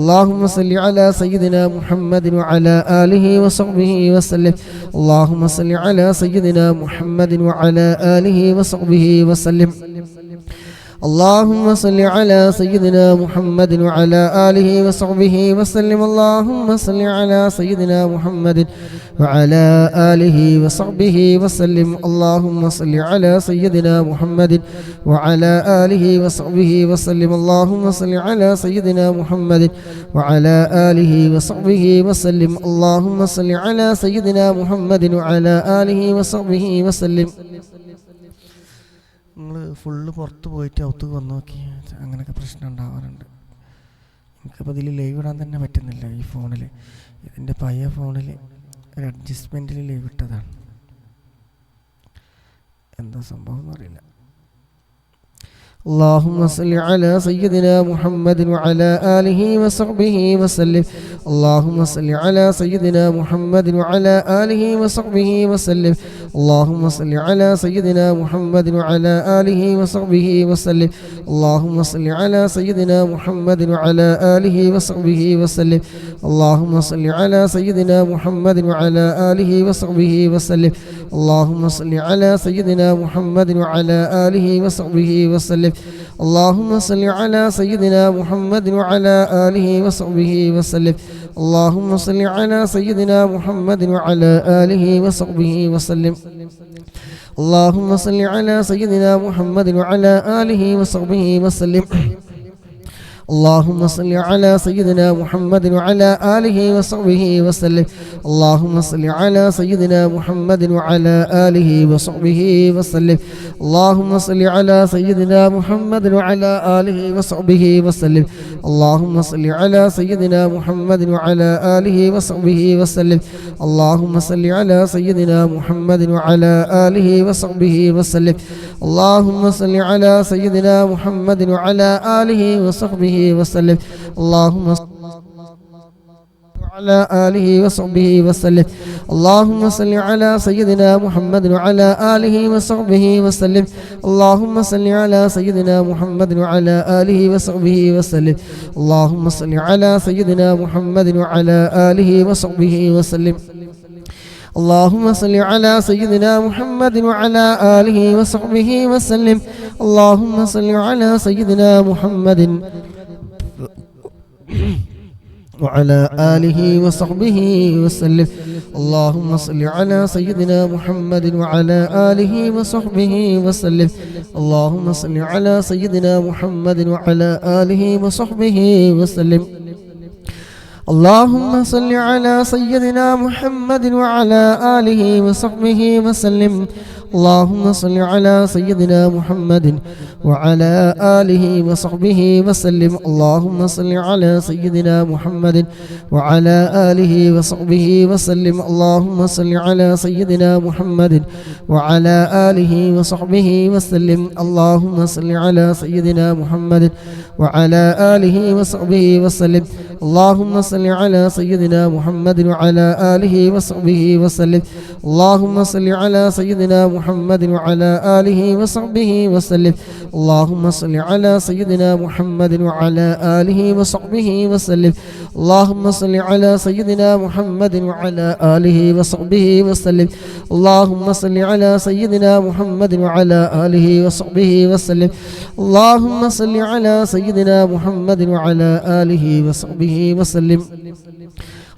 Speaker 1: اللهم صل على سيدنا محمد وعلى آله وصحبه وسلم. اللهم صل على سيدنا محمد وعلى آله وصحبه وسلم. اللهم صل على سيدنا محمد وعلى آله وصحبه وسلم. اللهم صل على سيدنا محمد وعلى آله وصحبه وسلم. اللهم صل على سيدنا محمد وعلى آله وصحبه وسلم. اللهم صل على سيدنا محمد وعلى آله وصحبه وسلم. اللهم صل على سيدنا محمد وعلى آله وصحبه وسلم. നിങ്ങൾ ഫുള്ള് പുറത്ത് പോയിട്ട് അകത്തേക്ക് വന്ന് നോക്കി, അങ്ങനെയൊക്കെ പ്രശ്നം ഉണ്ടാവാറുണ്ട്. എനിക്കപ്പോൾ ഇതിൽ ലൈവ് ഇടാൻ തന്നെ പറ്റുന്നില്ല. ഈ ഫോണിൽ, ഇതിൻ്റെ പഴയ ഫോണിൽ ഒരു അഡ്ജസ്റ്റ്മെൻറ്റിൽ ലൈവ് ഇട്ടതാണ്. എന്താ സംഭവം എന്നറിയില്ല. اللهم صل على سيدنا محمد وعلى آله وصحبه وسلم. اللهم صل على سيدنا محمد وعلى آله وصحبه وسلم. اللهم صل على سيدنا محمد وعلى آله وصحبه وسلم. اللهم صل على سيدنا محمد وعلى آله وصحبه وسلم. اللهم صل على سيدنا محمد وعلى آله وصحبه وسلم. اللهم صل على سيدنا محمد وعلى آله وصحبه وسلم. اللهم صل على سيدنا محمد وعلى آله وصحبه وسلم. اللهم صل على سيدنا محمد وعلى آله وصحبه وسلم. اللهم صل على سيدنا محمد وعلى آله وصحبه وسلم. اللهم صل على سيدنا محمد وعلى آله وصحبه وسلم. اللهم صل على سيدنا محمد وعلى آله وصحبه وسلم. اللهم صل على سيدنا محمد وعلى آله وصحبه وسلم. اللهم صل على سيدنا محمد وعلى آله وصحبه وسلم. اللهم صل على سيدنا محمد وعلى آله وصحبه وسلم. اللهم صل على سيدنا محمد وعلى آله وصحبه وسلم. اللهم وعلى آله وصحبه وسلم. اللهم صل على سيدنا محمد وعلى آله وصحبه وسلم. اللهم صل على سيدنا محمد وعلى آله وصحبه وسلم. اللهم صل على سيدنا محمد وعلى آله وصحبه وسلم. اللهم صل على سيدنا محمد وعلى آله وصحبه وسلم. اللهم صل على سيدنا محمد وعلى آله وصحبه وسلم. اللهم صل على سيدنا محمد وعلى آله وصحبه وسلم. اللهم صل على سيدنا محمد وعلى آله وصحبه وسلم. اللهم صل على سيدنا محمد وعلى آله وصحبه وسلم. اللهم صل على سيدنا محمد وعلى آله وصحبه وسلم اللهم صل على سيدنا محمد وعلى آله وصحبه وسلم اللهم صل على سيدنا محمد وعلى آله وصحبه وسلم اللهم صل على سيدنا محمد وعلى آله وصحبه وسلم اللهم صل على سيدنا محمد وعلى آله وصحبه وسلم اللهم صل على سيدنا محمد وعلى آله وصحبه وسلم اللهم صل على سيدنا محمد وعلى آله وصحبه وسلم اللهم صل على سيدنا محمد وعلى آله وصحبه وسلم اللهم صل على سيدنا محمد وعلى آله وصحبه وسلم اللهم صل على سيدنا محمد وعلى آله وصحبه وسلم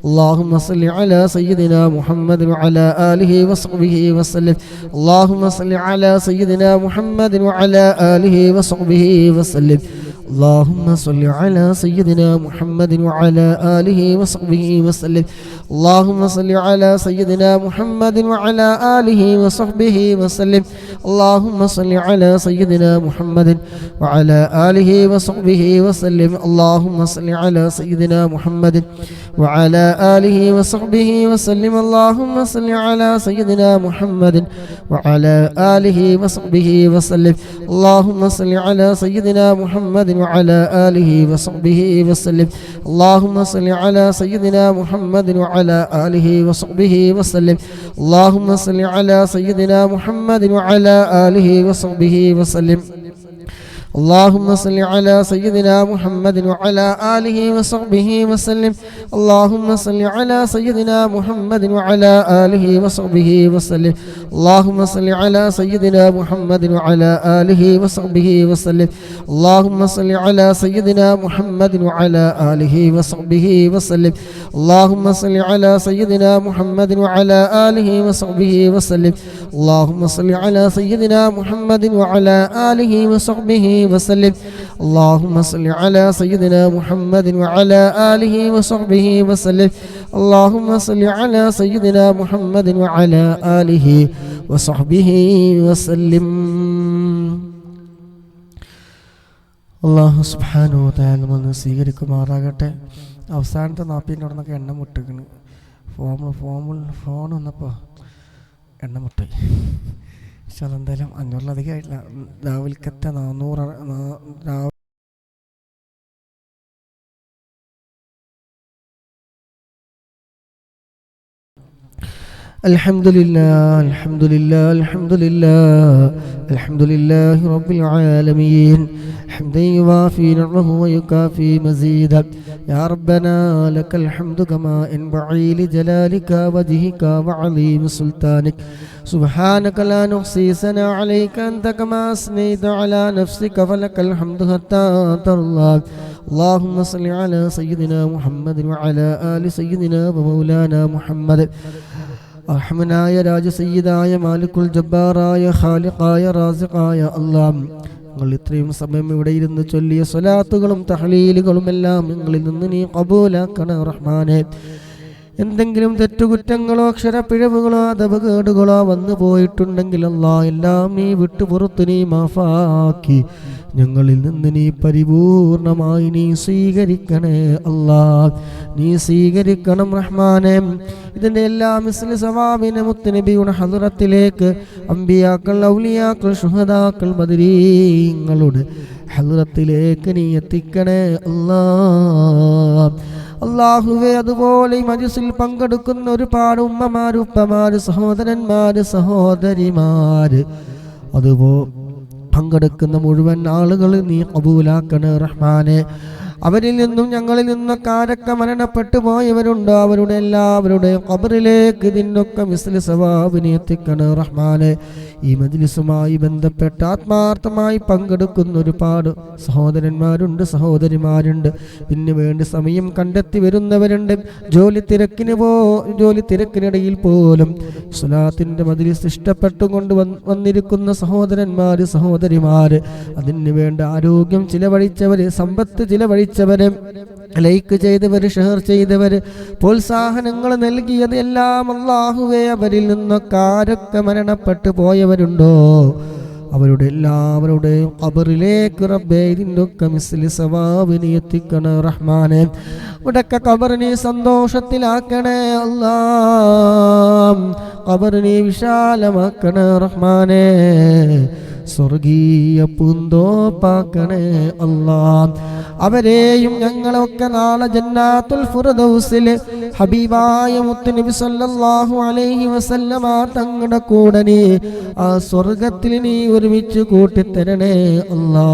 Speaker 1: اللهم صل على سيدنا محمد وعلى آله وصحبه وسلم اللهم صل على سيدنا محمد وعلى آله وصحبه وسلم اللهم صل على سيدنا محمد وعلى آله وصحبه وسلم اللهم صل على سيدنا محمد وعلى آله وصحبه وسلم اللهم صل على سيدنا محمد وعلى آله وصحبه وسلم اللهم صل على سيدنا محمد وعلى آله وصحبه وسلم اللهم صل على سيدنا محمد وعلى آله وصحبه وسلم اللهم صل على سيدنا محمد وعلى آله وصحبه وسلم اللهم صل على سيدنا محمد وعلى آله وصحبه وسلم اللهم صل على سيدنا محمد وعلى آله وصحبه وسلم اللهم صل على سيدنا محمد وعلى آله وصحبه وسلم اللهم صل على سيدنا محمد وعلى آله وصحبه وسلم اللهم صل على سيدنا محمد وعلى آله وصحبه وسلم اللهم صل على سيدنا محمد وعلى آله وصحبه وسلم اللهم صل على سيدنا محمد وعلى آله وصحبه وسلم اللهم صل على سيدنا محمد وعلى آله وصحبه وسلم اللهم صل على سيدنا محمد وعلى آله وصحبه وسلم اللهم صل على سيدنا محمد وعلى آله وصحبه وسلم അല്ലാഹു സുബ്ഹാനഹു വ തആല നമ്മൾ സ്വീകരിക്കുമാറാകട്ടെ. അവസാനത്തെ 40 നടന്നൊക്കെ എണ്ണം മുട്ടിക്കണ്. ഫോൺ വന്നപ്പോൾ എണ്ണം മുട്ടി. പക്ഷെ അതെന്തായാലും 500-ലധികം ആയിട്ടില്ല. രാവിലത്തെ 400 الحمد لله الحمد لله الحمد لله الحمد لله رب العالمين حمدا يوافي نعمه ويكافي مزيدا يا ربنا لك الحمد كما ينبغي لجلالك وجهك وعظيم سلطانك سبحانك لا نحصي ثناء عليك أنت كما أثنيت على نفسك فلك الحمد حتى ترضى اللهم صل على سيدنا محمد وعلى آل سيدنا ومولانا محمد അർഹമനായ രാജസയ്യിദായ മാലിക്കുൽ ജബ്ബാറായ ഖാലിഖായ റാസിഖായ അല്ലാഹ്, നിങ്ങൾ ഇത്രയും സമയം ഇവിടെ ഇരുന്ന് ചൊല്ലിയ സ്വലാത്തുകളും തഹ്ലീലുകളും എല്ലാം നിങ്ങളിൽ നിന്ന് നീ ഖബൂലാക്കണേ റഹ്മാനേ. എന്തെങ്കിലും തെറ്റുകുറ്റങ്ങളോ അക്ഷരപ്പിഴവുകളോ അദബകേടുകളോ വന്നു പോയിട്ടുണ്ടെങ്കിൽ അല്ലാഹ് എല്ലാം നീ വിട്ടുപുറത്ത് നീ മാഫാക്കി ഞങ്ങളിൽ നിന്ന് നീ പരിപൂർണമായി നീ സ്വീകരിക്കണേ അല്ലാഹ്, നീ സ്വീകരിക്കണം റഹ്മാനേ. ഇതിൻ്റെ എല്ലാം മിസ്ലി സവാബിനെ മുത്തുനബിയുടെ ഹദ്റത്തിലേക്ക് അമ്പിയാക്കൾ, ഔലിയാക്കൾ, ശുഹദാക്കൾ, ബദരീങ്ങളുടെ ഹദ്റത്തിലേക്ക് നീ എത്തിക്കണേ അല്ലാഹ്. അല്ലാഹുവേ, അതുപോലെ ഈ മജ്‌ലിസിൽ പങ്കെടുക്കുന്ന ഒരുപാട് ഉമ്മമാര്, ഉപ്പമാര്, സഹോദരന്മാര്, സഹോദരിമാര്, അതുപോലെ പങ്കെടുക്കുന്ന മുഴുവൻ ആളുകൾ നീ ഖബൂലാക്കണേ റഹ്മാനെ. അവരിൽ നിന്നും ഞങ്ങളിൽ നിന്നൊക്കെ ആരൊക്കെ മരണപ്പെട്ടു പോയവരുണ്ടോ അവരുടെ എല്ലാവരുടെ ഖബറിലേക്ക് ഇതിനൊക്കെ മിസ്ലി സവാബിനെ എത്തിക്കണേ റഹ്മാനെ. ഈ മജ്‌ലിസുമായി ബന്ധപ്പെട്ട് ആത്മാർത്ഥമായി പങ്കെടുക്കുന്ന ഒരുപാട് സഹോദരന്മാരുണ്ട്, സഹോദരിമാരുണ്ട്. ഇതിനു വേണ്ടി സമയം കണ്ടെത്തി വരുന്നവരുണ്ട്. ജോലി തിരക്കിനിടയിൽ പോലും സ്വലാത്തിന്റെ മജ്‌ലിസ് ഇഷ്ടപ്പെട്ടുകൊണ്ട് വന്നിരിക്കുന്ന സഹോദരന്മാര്, സഹോദരിമാര്, അതിനു വേണ്ട ആരോഗ്യം ചിലവഴിച്ചവര്, സമ്പത്ത് ചിലവഴിച്ചവര്, ലൈക്ക് ചെയ്തവർ, ഷെയർ ചെയ്തവർ, പ്രോത്സാഹനങ്ങൾ നൽകിയത് എല്ലാം അല്ലാഹുവേ അവരിൽ നിന്നൊക്കെ ആരൊക്കെ മരണപ്പെട്ടു പോയവരുണ്ടോ അവരുടെ എല്ലാവരുടെയും ഖബറിലേക്ക് റബ്ബേ ഇതിൻ്റെ ഒക്കെ മിസ്ലി സവാബ് നീ എത്തിക്കണേ റഹ്മാനെ. ഇവിടൊക്കെ ഖബർ നീ സന്തോഷത്തിലാക്കണേ അല്ലാ, ഖബർ നീ വിശാലമാക്കണേ റഹ്മാനെ, സ്വർഗീയ പൂന്തോപ്പാക്കണേ അല്ലാ. അവരെയും ഞങ്ങളൊക്കെ നാളെ ജന്നാത്തുൽ ഫിർദൗസിൽ ഹബീബായ മുത്തുനബി സല്ലല്ലാഹു അലൈഹി വസല്ലമ തങ്ങളുടെ കൂടെ നീ ആ സ്വർഗത്തിൽ നീ ഒരുമിച്ച് കൂട്ടിത്തരണേ അല്ലാ.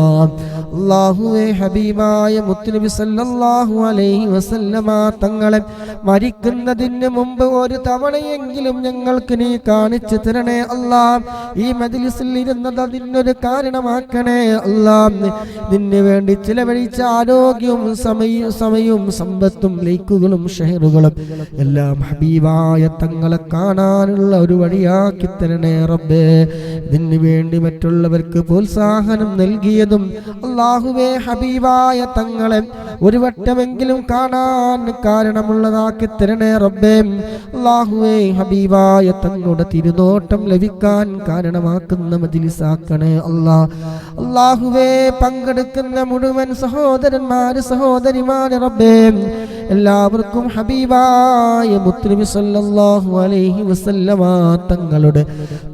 Speaker 1: അല്ലാഹുവേ, ഹബീബായ മുത്തുനബി സല്ലല്ലാഹു അലൈഹി വസല്ലമ തങ്ങളെ മരിക്കുന്നതിന് മുമ്പ് ഒരു തവണയെങ്കിലും ഞങ്ങൾക്ക് നീ കാണിച്ചു തരണേ അല്ലാ. ഈ മജ്ലിസിൽ ഇരുന്നത് അതിനൊരു കാരണമാക്കണേ അല്ലാ. നിന്നെ വേണ്ടി ചിലവഴിച്ച ആരോഗ്യവും സമയവും സമ്പത്തും ലൈക്കുകളും ഷെയറുകളും എല്ലാം ഹബീബായ തങ്ങളെ കാണാനുള്ള ഒരു വഴിയാക്കി തരണേ റബ്ബേ. ഇതിനു വേണ്ടി മറ്റുള്ളവർക്ക് പ്രോത്സാഹനം നൽകിയതും അല്ലാഹുവേ ഹബീബായ തങ്ങളെ ഒരു വട്ടമെങ്കിലും കാണാൻ കാരണമുള്ളതാക്കി തരണേ റബ്ബേ. അല്ലാഹുവേ, ഹബീബായ തങ്ങളുടെ തിരുനോട്ടം ലഭിക്കാൻ കാരണമാക്കുന്ന മജ്ലിസാക്കണേ അല്ലാ. അല്ലാഹുവേ, പങ്കെടുക്കുന്ന മുഴുവൻ സഹോദരന്മാര് സഹോദരിമാര് റബ്ബേ, എല്ലാവർക്കും ഹബീബായ മുത്തുനബി സല്ലല്ലാഹു അലൈഹി വസല്ലമ തങ്ങളുടെ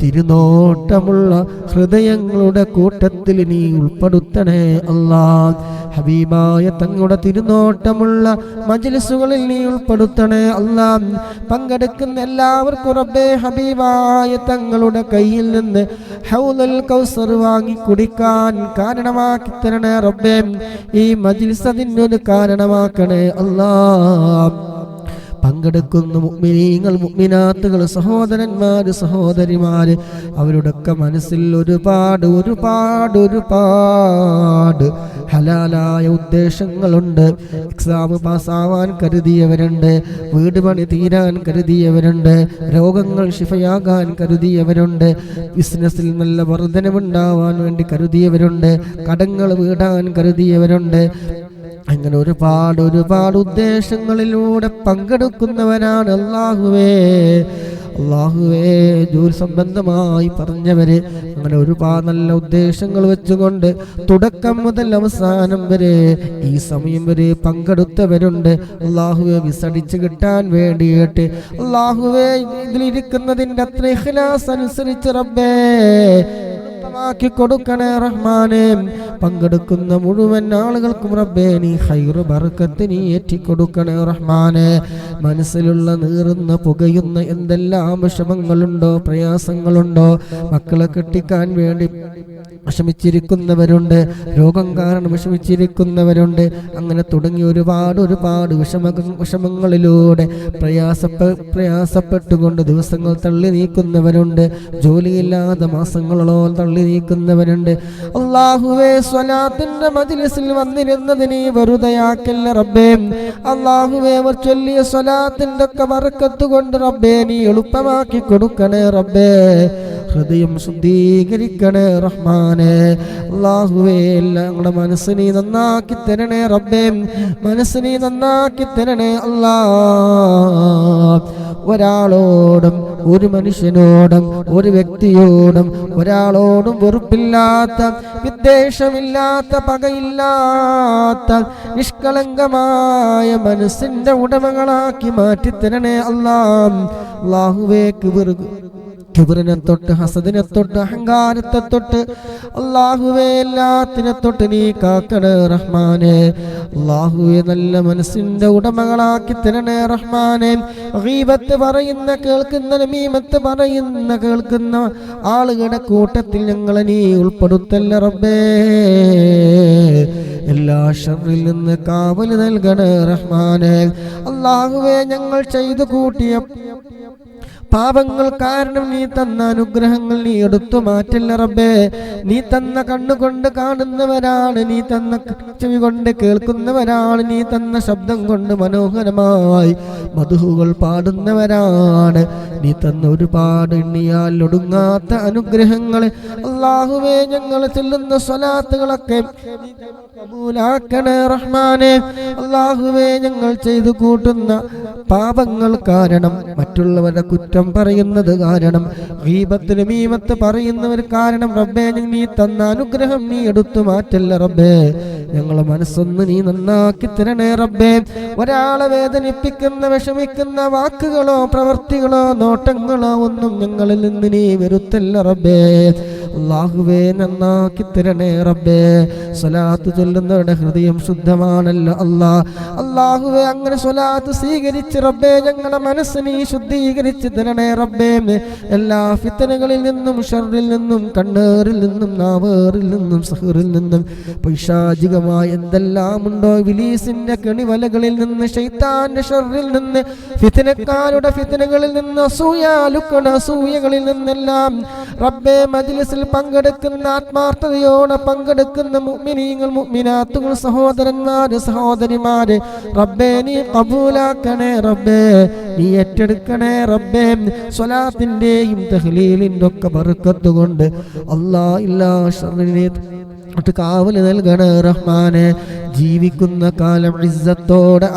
Speaker 1: തിരുനോട്ടമുള്ള ഹൃദയങ്ങളുടെ കൂട്ടത്തിൽ നീ ഉൾപ്പെടുത്തണേ അല്ലാ. ഹബീബായ തങ്ങളുടെ തിരുനോട്ടമുള്ള മജ്ലിസുകളിൽ നീ ഉൾപ്പെടുത്തണേ അല്ലാ. പങ്കെടുക്കുന്ന എല്ലാവർക്കും റബ്ബേ ഹബീബായ തങ്ങളുടെ കയ്യിൽ നിന്ന് ഹൗദുൽ കൗസർ വാങ്ങി കുടിക്കാൻ കാരണമാക്കി തരണേ റബ്ബേ. ഈ മജ്ലിസ് അതിനൊരു കാരണമാക്കണേ അല്ലാ. പങ്കെടുക്കുന്ന മുഅ്മിനീങ്ങൾ മുഅ്മിനാത്തുകൾ സഹോദരന്മാര് സഹോദരിമാര് അവരുടെയൊക്കെ മനസ്സിൽ ഒരുപാട് ഒരുപാട് ഒരുപാട് ഹലാലായ ഉദ്ദേശങ്ങളുണ്ട്. എക്സാം പാസ്സാവാൻ കരുതിയവരുണ്ട്, വീട് പണി തീരാൻ കരുതിയവരുണ്ട്, രോഗങ്ങൾ ശിഫയാകാൻ കരുതിയവരുണ്ട്, ബിസിനസ്സിൽ നല്ല വർധനവുണ്ടാവാൻ വേണ്ടി കരുതിയവരുണ്ട്, കടങ്ങൾ വീടാൻ കരുതിയവരുണ്ട്. അങ്ങനെ ഒരുപാട് ഒരുപാട് ഉദ്ദേശങ്ങളിലൂടെ പങ്കെടുക്കുന്നവരാണ് അല്ലാഹുവേ. അല്ലാഹുവേ, ജോലി സംബന്ധമായി പറഞ്ഞവര് അങ്ങനെ ഒരുപാട് നല്ല ഉദ്ദേശങ്ങൾ വെച്ചുകൊണ്ട് തുടക്കം മുതൽ അവസാനം വരെ ഈ സമയം വരെ പങ്കെടുത്തവരുണ്ട്. അല്ലാഹുവേ, വിസടിച്ച് കിട്ടാൻ വേണ്ടിയിട്ട് അല്ലാഹുവേ ഇതിലിരിക്കുന്നതിൻ്റെ അത്ര ഇഖ്ലാസ് അനുസരിച്ച് റബ്ബേ ാക്കി കൊടുക്കണേ റഹ്മാനെ. പങ്കെടുക്കുന്ന മുഴുവൻ ആളുകൾക്കും റബ്ബേ നീ ഖൈർ ബർക്കത്ത് നീ ഏറ്റിക്കൊടുക്കണേ റഹ്മാനെ. മനസ്സിലുള്ള നീറുന്ന പുകയുന്ന എന്തെല്ലാം വിഷമങ്ങളുണ്ടോ പ്രയാസങ്ങളുണ്ടോ, മക്കളെ കെട്ടിക്കാൻ വേണ്ടി വിഷമിച്ചിരിക്കുന്നവരുണ്ട്, രോഗം കാരണം വിഷമിച്ചിരിക്കുന്നവരുണ്ട്, അങ്ങനെ തുടങ്ങി ഒരുപാട് ഒരുപാട് വിഷമങ്ങളിലൂടെ പ്രയാസപ്പെട്ടുകൊണ്ട് ദിവസങ്ങൾ തള്ളി നീക്കുന്നവരുണ്ട്, ജോലിയില്ലാതെ മാസങ്ങളോളം തള്ളി നീക്കുന്നവരുണ്ട്. അല്ലാഹുവേ, സ്വലാത്തിന്റെ മജ്ലിസിൽ വന്നിരുന്നത് നീ വെറുതെയാക്കല്ല റബ്ബേ. അല്ലാഹുവേ, അവർ ചൊല്ലിയ സ്വലാത്തിന്റെ ഒക്കെ ബർക്കത്ത് കൊണ്ട് റബ്ബേ നീ എളുപ്പമാക്കി കൊടുക്കണേ റബ്ബേ. ഹൃദയം ശുദ്ധീകരിക്കണേ റഹ്മാനെ. അല്ലാഹുവേ, ഞങ്ങളുടെ മനസ്സ് നീ നന്നാക്കി തരണേ റബ്ബേ, മനസ്സ് നീ നന്നാക്കി തരണേ അല്ലാ. ഒരാളോടും ഒരു മനുഷ്യനോടും ഒരു വ്യക്തിയോടും ഒരാളോടും വെറുപ്പില്ലാത്ത വിദ്വേഷമില്ലാത്ത പകയില്ലാത്ത നിഷ്കളങ്കമായ മനസ്സിന്റെ ഉടമകളാക്കി മാറ്റിത്തരണേ അല്ലാ. അല്ലാഹുവേ, കിബറിനെ തൊട്ട് ഹസദിനെ തൊട്ട് അഹങ്കാരത്തെ തൊട്ട് അല്ലാഹുവേ എല്ലാത്തിനെ തൊട്ട് നീ കാക്കണേ റഹ്മാനെ. അല്ലാഹുവേ, നല്ല മനസ്സിന്റെ ഉടമകളാക്കി തരണേ റഹ്മാനെ. ഗീബത്ത് പറയുന്ന കേൾക്കുന്ന നമീമത്ത് പറയുന്ന കേൾക്കുന്ന ആളുകളുടെ കൂട്ടത്തിൽ ഞങ്ങളെ നീ ഉൾപ്പെടുത്തല്ല റബ്ബേ. എല്ലാ ശർറിൽ നിന്ന് കാവൽ നൽകണേ റഹ്മാനെ. അല്ലാഹുവേ, ഞങ്ങൾ ചെയ്തു കൂട്ടിയ പാപങ്ങൾ കാരണം നീ തന്ന അനുഗ്രഹങ്ങൾ നീ എടുത്തു മാറ്റല്ല റബ്ബേ. നീ തന്ന കണ്ണുകൊണ്ട് കാണുന്നവരാണ്, നീ തന്ന ചെവി കൊണ്ട് കേൾക്കുന്നവരാണ്, നീ തന്ന ശബ്ദം കൊണ്ട് മനോഹരമായി മധുഹുകൾ പാടുന്നവരാണ്. നീ തന്ന ഒരുപാട് എണ്ണിയാൽ ഒടുങ്ങാത്ത അനുഗ്രഹങ്ങൾ അല്ലാഹുവേ, ഞങ്ങൾ ചെല്ലുന്ന സ്വലാത്തുകളൊക്കെ കബൂലാക്കണേ റഹ്മാനെ. അല്ലാഹുവേ, ഞങ്ങൾ ചെയ്തു കൂട്ടുന്ന പാപങ്ങൾ കാരണം, മറ്റുള്ളവരുടെ കുറ്റം പറയുന്നത് കാരണം, ഗീബത്ത് നമീമത്ത് പറയുന്നവർ കാരണം റബ്ബേ, നീ തന്ന അനുഗ്രഹം നീ എടുത്തു മാറ്റല്ല റബ്ബേ. ഞങ്ങളെ മനസ്സൊന്ന് നീ നന്നാക്കി തരണേ റബ്ബേ. ഒരാളെ വേദനിപ്പിക്കുന്ന വിഷമിക്കുന്ന വാക്കുകളോ പ്രവൃത്തികളോ നോട്ടങ്ങളോ ഒന്നും ഞങ്ങളിൽ നിന്ന് നീ വരുത്തല്ല റബ്ബേ. അല്ലാഹുവേ, നന്നാക്കി തരണേ റബ്ബേ. സ്വലാത്ത് ചൊല്ലുന്നവരുടെ ഹൃദയം ശുദ്ധമാണല്ലോ അല്ലാ. അല്ലാഹുവേ, അങ്ങനെ സ്വലാത്ത് സ്വീകരിച്ച് റബ്ബേ ഞങ്ങളുടെ മനസ്സ് നീ ശുദ്ധീകരിച്ച് തരണേ റബ്ബേ. എല്ലാ ഫിത്തനകളിൽ നിന്നും, ഷർറിൽ നിന്നും, കണ്ണേറിൽ നിന്നും, നാവേറിൽ നിന്നും, സഹറിൽ നിന്നും, പൈശാചികമായ എന്തെല്ലാം ഉണ്ടോ ഇബ്ലീസിന്റെ കെണിവലകളിൽ നിന്ന്, ശൈത്താന്റെ ഷർറിൽ നിന്ന്, ഫിത്തനക്കാരുടെ ഫിത്തനകളിൽ നിന്ന്, അസൂയകളിൽ നിന്നെല്ലാം റബ്ബേ, മജ്ലിസിൽ പങ്കെടുക്കുന്ന ആത്മാർത്ഥതയോടെ പങ്കെടുക്കുന്ന മുഅ്മിനീങ്ങൾ, മുഅ്മിനാത്തുകൾ, സഹോദരന്മാര്, സഹോദരിമാര് റബ്ബേ, നീ കബൂലാക്കണേ റബ്ബേ, നീ ഏറ്റെടുക്കണേ റബ്ബേ. സ്വലാത്തിന്റെയും തഹ്ലീലിന്റെ ഒക്കെ ബർക്കത്ത് കൊണ്ട് അല്ലാ ഇല്ലാ ശർറിനെ കാവല് നൽകണേ റഹ്മാനെ. ജീവിക്കുന്ന കാലം ഇസ്സത്തോടെ